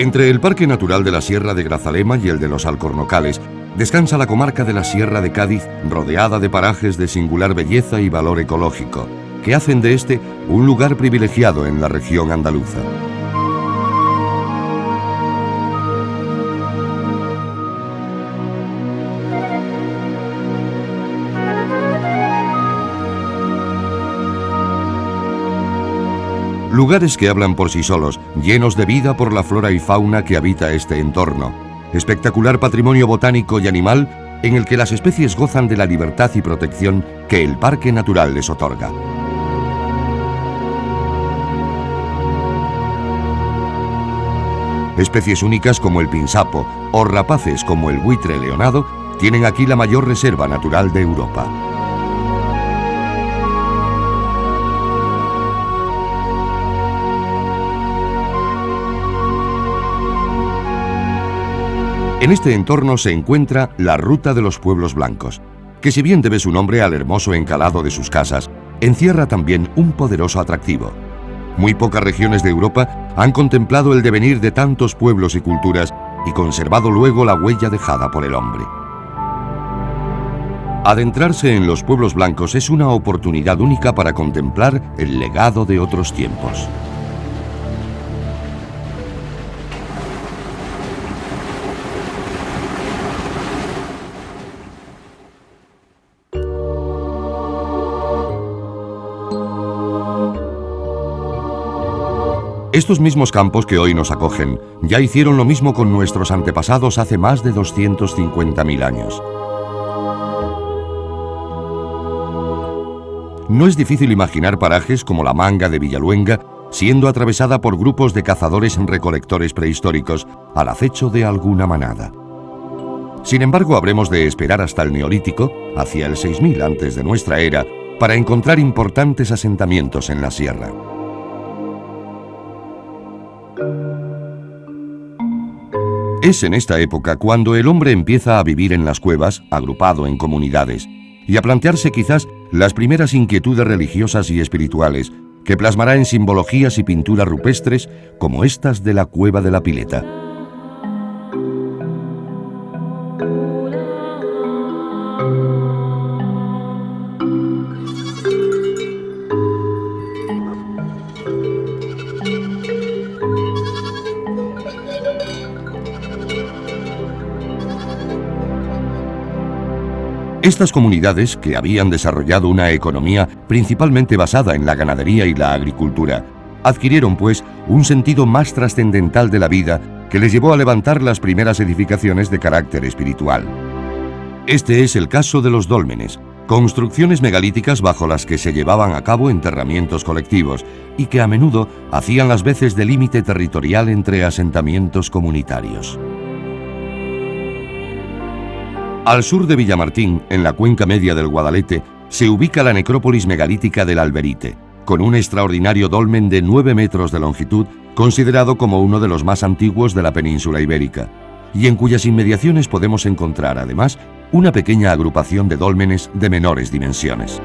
Entre el Parque Natural de la Sierra de Grazalema y el de los Alcornocales, descansa la comarca de la Sierra de Cádiz, rodeada de parajes de singular belleza y valor ecológico, que hacen de este un lugar privilegiado en la región andaluza. Lugares que hablan por sí solos, llenos de vida por la flora y fauna que habita este entorno. Espectacular patrimonio botánico y animal en el que las especies gozan de la libertad y protección que el parque natural les otorga. Especies únicas como el pinsapo o rapaces como el buitre leonado tienen aquí la mayor reserva natural de Europa. En este entorno se encuentra la Ruta de los Pueblos Blancos, que si bien debe su nombre al hermoso encalado de sus casas, encierra también un poderoso atractivo. Muy pocas regiones de Europa han contemplado el devenir de tantos pueblos y culturas y conservado luego la huella dejada por el hombre. Adentrarse en los pueblos blancos es una oportunidad única para contemplar el legado de otros tiempos. Estos mismos campos que hoy nos acogen ya hicieron lo mismo con nuestros antepasados hace más de 250.000 años. No es difícil imaginar parajes como la Manga de Villaluenga siendo atravesada por grupos de cazadores-recolectores prehistóricos al acecho de alguna manada. Sin embargo, habremos de esperar hasta el Neolítico, hacia el 6000 antes de nuestra era, para encontrar importantes asentamientos en la sierra. Es en esta época cuando el hombre empieza a vivir en las cuevas, agrupado en comunidades, y a plantearse quizás las primeras inquietudes religiosas y espirituales que plasmará en simbologías y pinturas rupestres como estas de la Cueva de la Pileta. Estas comunidades, que habían desarrollado una economía principalmente basada en la ganadería y la agricultura, adquirieron pues un sentido más trascendental de la vida que les llevó a levantar las primeras edificaciones de carácter espiritual. Este es el caso de los dólmenes, construcciones megalíticas bajo las que se llevaban a cabo enterramientos colectivos y que a menudo hacían las veces de límite territorial entre asentamientos comunitarios. Al sur de Villamartín, en la cuenca media del Guadalete, se ubica la necrópolis megalítica del Alberite, con un extraordinario dolmen de 9 metros de longitud, considerado como uno de los más antiguos de la península ibérica, y en cuyas inmediaciones podemos encontrar, además, una pequeña agrupación de dólmenes de menores dimensiones.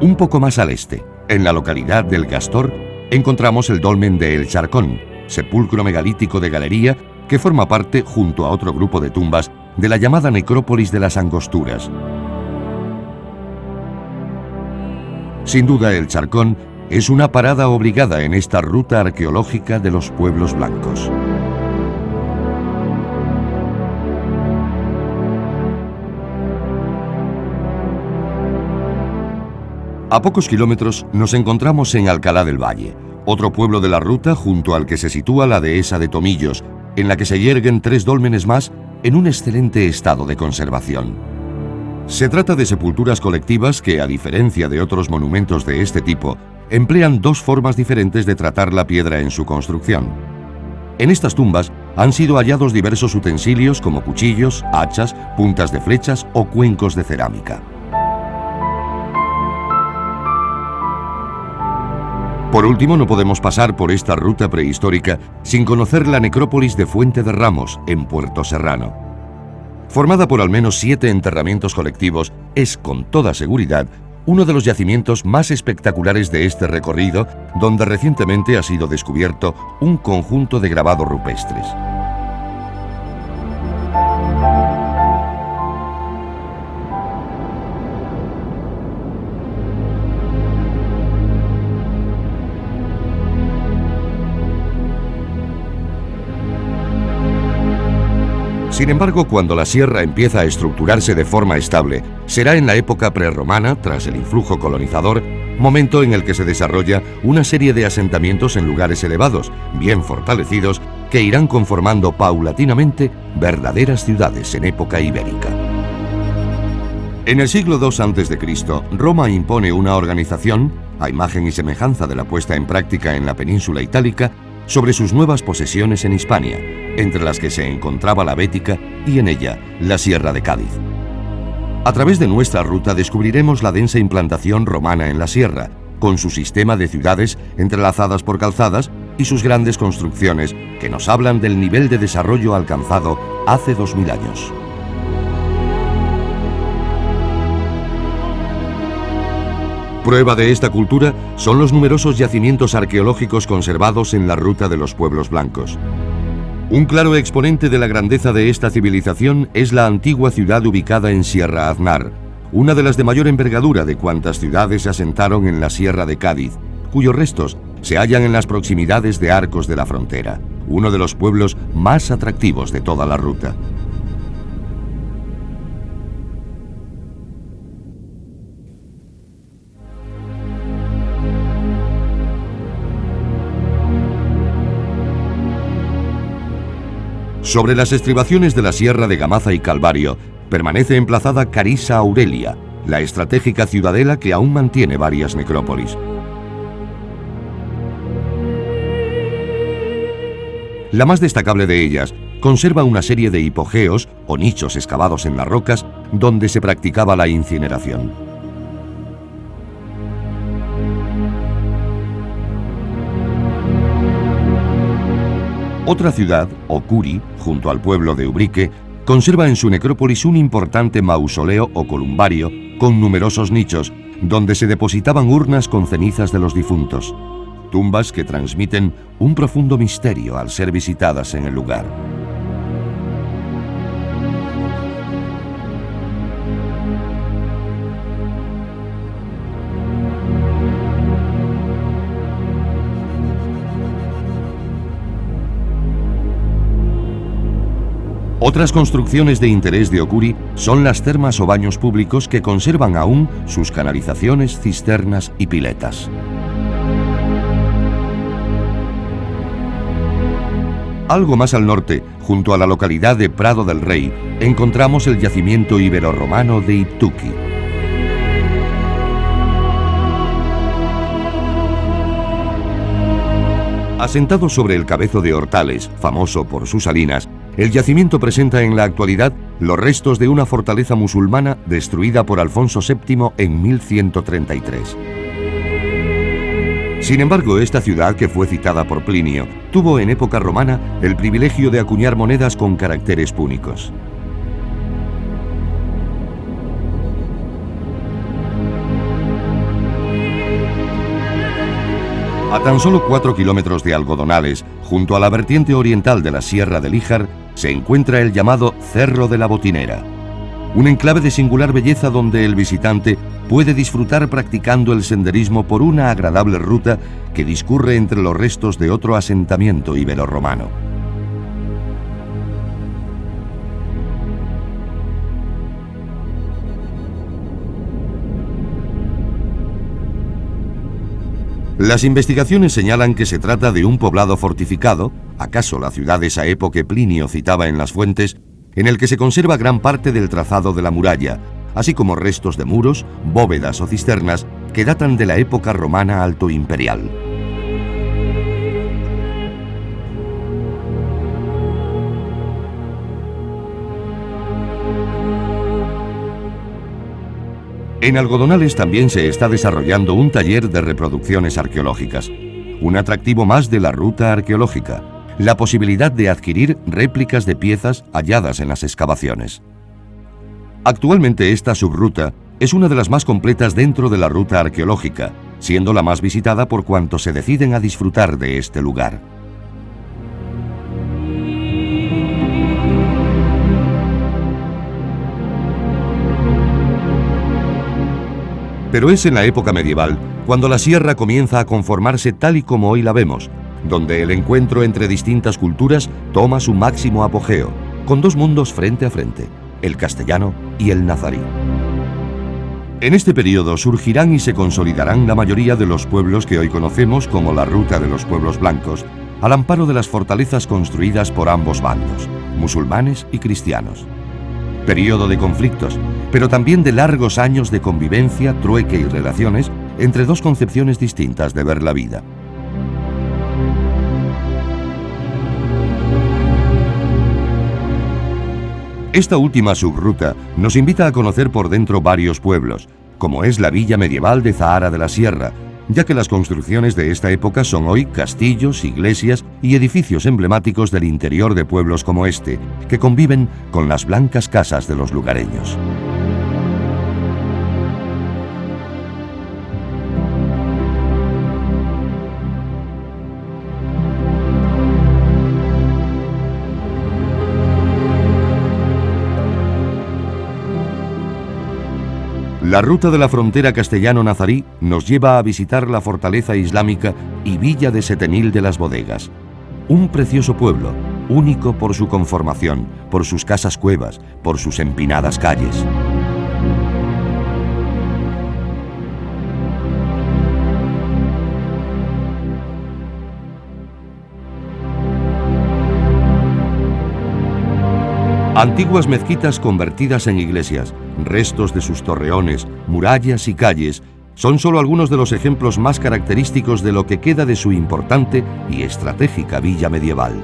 Un poco más al este, en la localidad del Gastor, encontramos el dolmen de El Charcón, sepulcro megalítico de galería que forma parte, junto a otro grupo de tumbas, de la llamada necrópolis de las Angosturas. Sin duda, El Charcón es una parada obligada en esta ruta arqueológica de los pueblos blancos. A pocos kilómetros nos encontramos en Alcalá del Valle, otro pueblo de la ruta junto al que se sitúa la dehesa de Tomillos, en la que se yerguen 3 dólmenes más en un excelente estado de conservación. Se trata de sepulturas colectivas que, a diferencia de otros monumentos de este tipo, emplean 2 formas diferentes de tratar la piedra en su construcción. En estas tumbas han sido hallados diversos utensilios como cuchillos, hachas, puntas de flechas o cuencos de cerámica. Por último, no podemos pasar por esta ruta prehistórica sin conocer la necrópolis de Fuente de Ramos, en Puerto Serrano. Formada por al menos 7 enterramientos colectivos, es, con toda seguridad, uno de los yacimientos más espectaculares de este recorrido, donde recientemente ha sido descubierto un conjunto de grabados rupestres. Sin embargo, cuando la sierra empieza a estructurarse de forma estable, será en la época prerromana, tras el influjo colonizador, momento en el que se desarrolla una serie de asentamientos en lugares elevados, bien fortalecidos, que irán conformando paulatinamente verdaderas ciudades en época ibérica. En el siglo II a.C., Roma impone una organización, a imagen y semejanza de la puesta en práctica en la península itálica, sobre sus nuevas posesiones en Hispania, entre las que se encontraba la Bética y en ella la Sierra de Cádiz. A través de nuestra ruta descubriremos la densa implantación romana en la sierra, con su sistema de ciudades entrelazadas por calzadas y sus grandes construcciones que nos hablan del nivel de desarrollo alcanzado hace 2000 años. Prueba de esta cultura son los numerosos yacimientos arqueológicos conservados en la ruta de los pueblos blancos. Un claro exponente de la grandeza de esta civilización es la antigua ciudad ubicada en Sierra Aznar, una de las de mayor envergadura de cuantas ciudades se asentaron en la Sierra de Cádiz, cuyos restos se hallan en las proximidades de Arcos de la Frontera, uno de los pueblos más atractivos de toda la ruta. Sobre las estribaciones de la Sierra de Gamaza y Calvario permanece emplazada Carissa Aurelia, la estratégica ciudadela que aún mantiene varias necrópolis. La más destacable de ellas conserva una serie de hipogeos o nichos excavados en las rocas donde se practicaba la incineración. Otra ciudad, Ocuri, junto al pueblo de Ubrique, conserva en su necrópolis un importante mausoleo o columbario con numerosos nichos, donde se depositaban urnas con cenizas de los difuntos, tumbas que transmiten un profundo misterio al ser visitadas en el lugar. Otras construcciones de interés de Ocuri son las termas o baños públicos que conservan aún sus canalizaciones, cisternas y piletas. Algo más al norte, junto a la localidad de Prado del Rey, encontramos el yacimiento ibero-romano de Iptuqui. Asentado sobre el Cabezo de Hortales, famoso por sus salinas, el yacimiento presenta en la actualidad los restos de una fortaleza musulmana destruida por Alfonso VII en 1133. Sin embargo, esta ciudad, que fue citada por Plinio, tuvo en época romana el privilegio de acuñar monedas con caracteres púnicos. A tan solo 4 kilómetros de Algodonales, junto a la vertiente oriental de la Sierra de Líjar, se encuentra el llamado Cerro de la Botinera, un enclave de singular belleza donde el visitante puede disfrutar practicando el senderismo por una agradable ruta que discurre entre los restos de otro asentamiento ibero-romano. Las investigaciones señalan que se trata de un poblado fortificado, acaso la ciudad de Saepo que Plinio citaba en las fuentes, en el que se conserva gran parte del trazado de la muralla, así como restos de muros, bóvedas o cisternas que datan de la época romana altoimperial. En Algodonales también se está desarrollando un taller de reproducciones arqueológicas. Un atractivo más de la ruta arqueológica, la posibilidad de adquirir réplicas de piezas halladas en las excavaciones. Actualmente esta subruta es una de las más completas dentro de la ruta arqueológica, siendo la más visitada por cuantos se deciden a disfrutar de este lugar. Pero es en la época medieval cuando la sierra comienza a conformarse tal y como hoy la vemos, donde el encuentro entre distintas culturas toma su máximo apogeo, con dos mundos frente a frente, el castellano y el nazarí. En este periodo surgirán y se consolidarán la mayoría de los pueblos que hoy conocemos como la Ruta de los Pueblos Blancos, al amparo de las fortalezas construidas por ambos bandos, musulmanes y cristianos. Periodo de conflictos, pero también de largos años de convivencia, trueque y relaciones entre dos concepciones distintas de ver la vida. Esta última subruta nos invita a conocer por dentro varios pueblos, como es la villa medieval de Zahara de la Sierra, ya que las construcciones de esta época son hoy castillos, iglesias y edificios emblemáticos del interior de pueblos como este, que conviven con las blancas casas de los lugareños. La ruta de la frontera castellano-nazarí nos lleva a visitar la fortaleza islámica y villa de Setenil de las Bodegas. Un precioso pueblo, único por su conformación, por sus casas cuevas, por sus empinadas calles. Antiguas mezquitas convertidas en iglesias, restos de sus torreones, murallas y calles, son solo algunos de los ejemplos más característicos de lo que queda de su importante y estratégica villa medieval.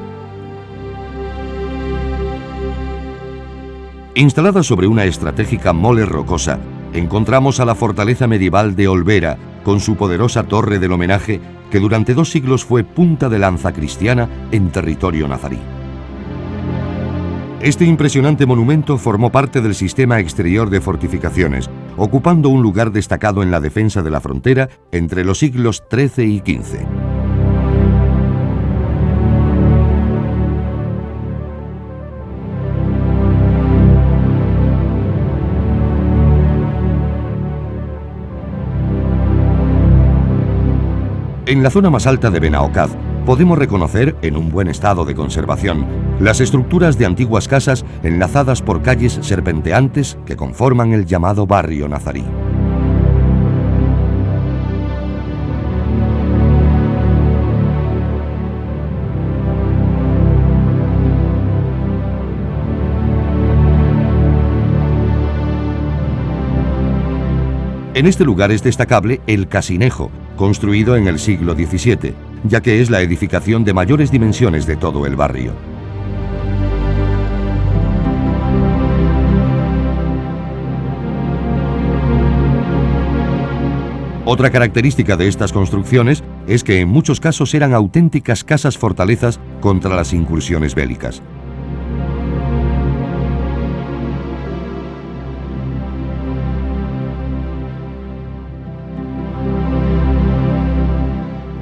Instalada sobre una estratégica mole rocosa, encontramos a la fortaleza medieval de Olvera, con su poderosa torre del homenaje, que durante 2 siglos fue punta de lanza cristiana en territorio nazarí. Este impresionante monumento formó parte del sistema exterior de fortificaciones, ocupando un lugar destacado en la defensa de la frontera entre los siglos XIII y XV. En la zona más alta de Benaocaz podemos reconocer, en un buen estado de conservación, las estructuras de antiguas casas enlazadas por calles serpenteantes que conforman el llamado barrio nazarí. En este lugar es destacable el Casinejo, construido en el siglo XVII, ya que es la edificación de mayores dimensiones de todo el barrio. Otra característica de estas construcciones es que en muchos casos eran auténticas casas fortalezas contra las incursiones bélicas.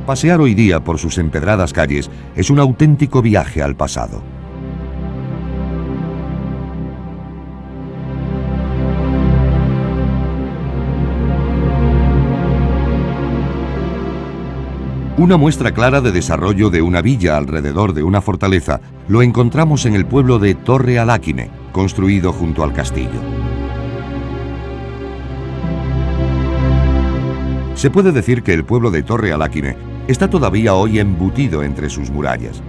Pasear hoy día por sus empedradas calles es un auténtico viaje al pasado. Una muestra clara de desarrollo de una villa alrededor de una fortaleza lo encontramos en el pueblo de Torre Aláquime, construido junto al castillo. Se puede decir que el pueblo de Torre Aláquime está todavía hoy embutido entre sus murallas.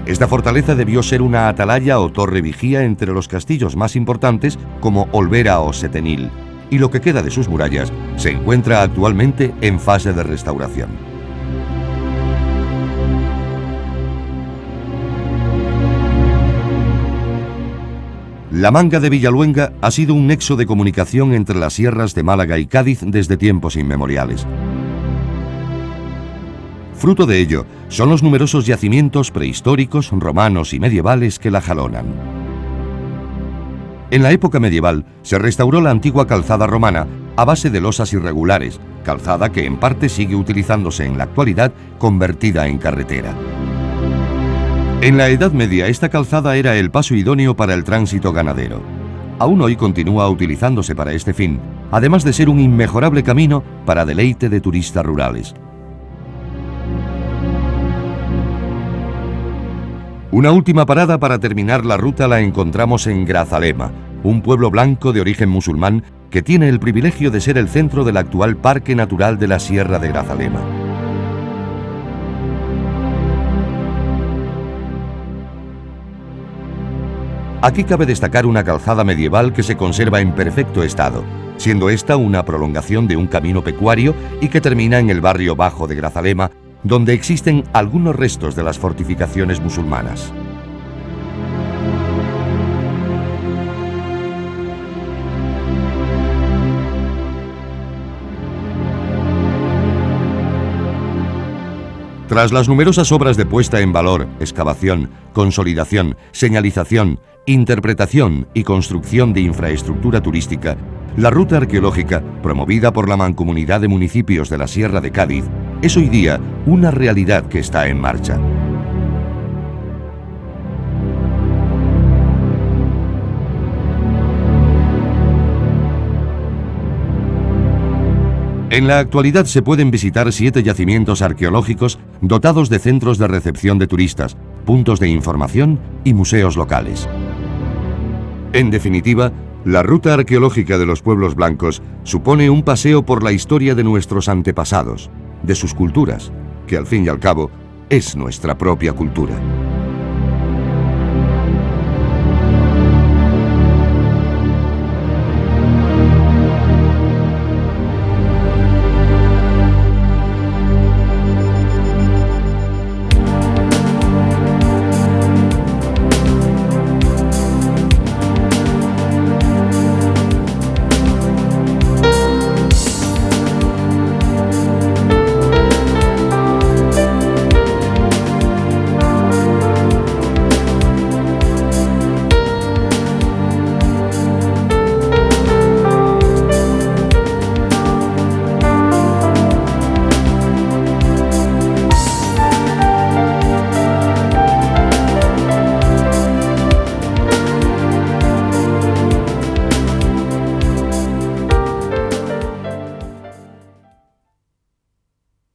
Esta fortaleza debió ser una atalaya o torre vigía entre los castillos más importantes como Olvera o Setenil, y lo que queda de sus murallas se encuentra actualmente en fase de restauración. La Manga de Villaluenga ha sido un nexo de comunicación entre las sierras de Málaga y Cádiz desde tiempos inmemoriales. Fruto de ello son los numerosos yacimientos prehistóricos, romanos y medievales que la jalonan. En la época medieval se restauró la antigua calzada romana a base de losas irregulares, calzada que en parte sigue utilizándose en la actualidad, convertida en carretera. En la Edad Media esta calzada era el paso idóneo para el tránsito ganadero. Aún hoy continúa utilizándose para este fin, además de ser un inmejorable camino para deleite de turistas rurales. Una última parada para terminar la ruta la encontramos en Grazalema, un pueblo blanco de origen musulmán que tiene el privilegio de ser el centro del actual Parque Natural de la Sierra de Grazalema. Aquí cabe destacar una calzada medieval que se conserva en perfecto estado, siendo esta una prolongación de un camino pecuario y que termina en el barrio bajo de Grazalema, donde existen algunos restos de las fortificaciones musulmanas. Tras las numerosas obras de puesta en valor, excavación, consolidación, señalización, interpretación y construcción de infraestructura turística, la ruta arqueológica, promovida por la Mancomunidad de Municipios de la Sierra de Cádiz, es hoy día una realidad que está en marcha. En la actualidad se pueden visitar 7 yacimientos arqueológicos dotados de centros de recepción de turistas, puntos de información y museos locales. En definitiva, la ruta arqueológica de los pueblos blancos supone un paseo por la historia de nuestros antepasados, de sus culturas, que al fin y al cabo es nuestra propia cultura.